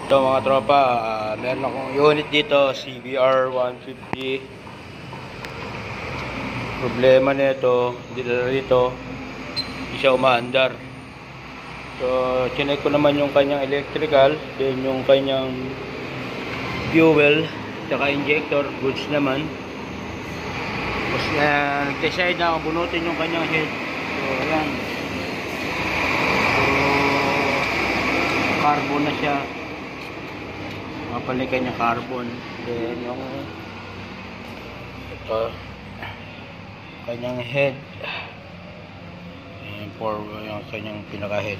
Ito mga tropa, meron akong unit dito, CBR 150. Problema nito, dito, hindi siya umaandar. So, chinek ko naman yung kanyang electrical, then yung kanyang fuel, saka injector, goods naman. Tapos nag-decide na akong bunutin yung kanyang head. So, ayan. So, carbon na siya. Mapalikan niya carbon. Then yung ito kanyang head. Ayan for yung kanyang pinaka head.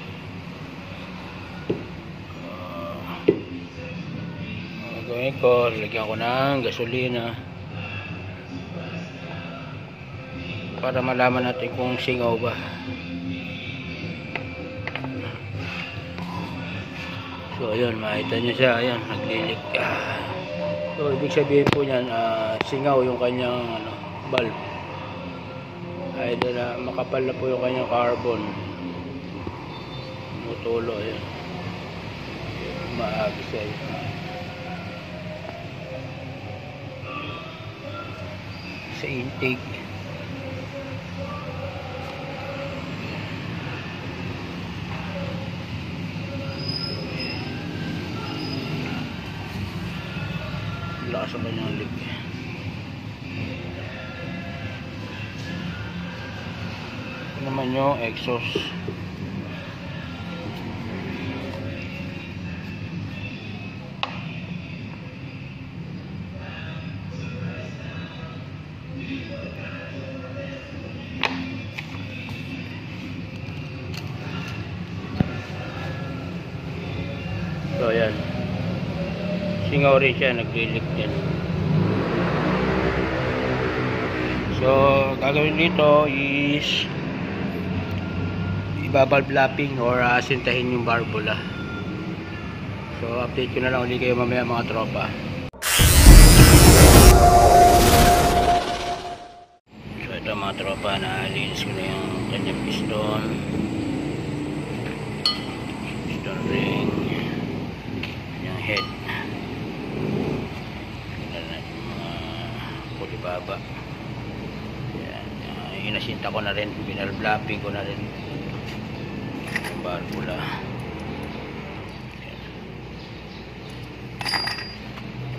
Gagawin ko, lagyan ko ng gasolina para malaman natin kung singaw ba. So ayun, makita nyo siya, ayan, naglilik. So ibig sabihin po niyan, singaw yung kanyang bulb. Either na makapal na po yung kanyang carbon. Mutulo, ayan. Maagis siya. Sa intake. Lakas ang kanyang lig. Ito naman yung exhaust. So ayan, singaw rin siya, naglilik din. So gagawin dito is iba-valve lapping or asintahin yung barbula. So update ko na lang ulit kayo mamaya mga tropa. So ito mga tropa, nalinis ko na yung kanyang piston ring, yung head, mga kulibaba. Inasinta ko na rin, binalblapping ko na rin yung barbula.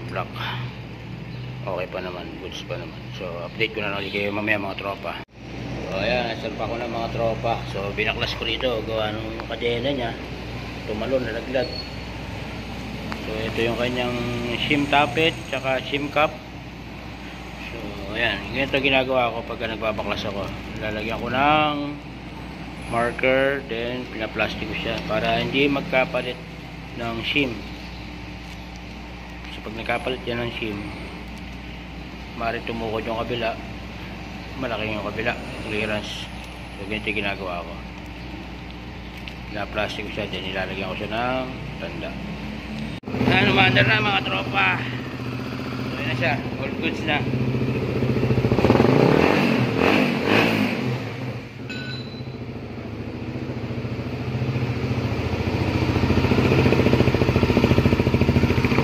Black, okay pa naman, goods pa naman. So update ko na lang ulit kayo mamaya mga tropa. So ayan, nasalpa ko na mga tropa. So binaklas ko rito, gawa ng kadena nya tumalon, nalaglag. So ito yung kanyang shim tappet tsaka shim cap. So ayan, ganito ginagawa ko pagka nagbabaklas ako. Lalagyan ko ng marker, then pinaplastic ko siya para hindi magkapalit ng shim. So pag nagkapalit yan ng shim, maaari tumukod yung kabila, malaki yung kabila, clearance. So ganito ginagawa ko. Pinaplastic ko siya, then ilalagyan ko siya ng tanda. Ayan, umandar na mga tropa. So ayan na siya, all goods na.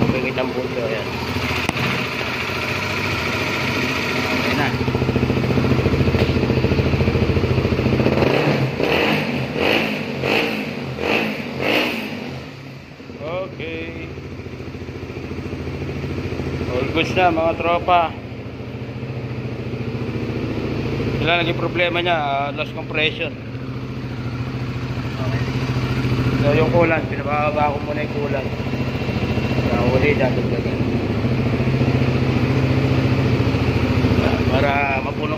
Pagkakit ang punto, ayan. Ayan na. Okay. All goods na mga tropa. Wala naging problema niya, loss compression. Okay. So yung coolant, pinababa ko muna yung coolant. Nahuli, dadagdagan para mapuno.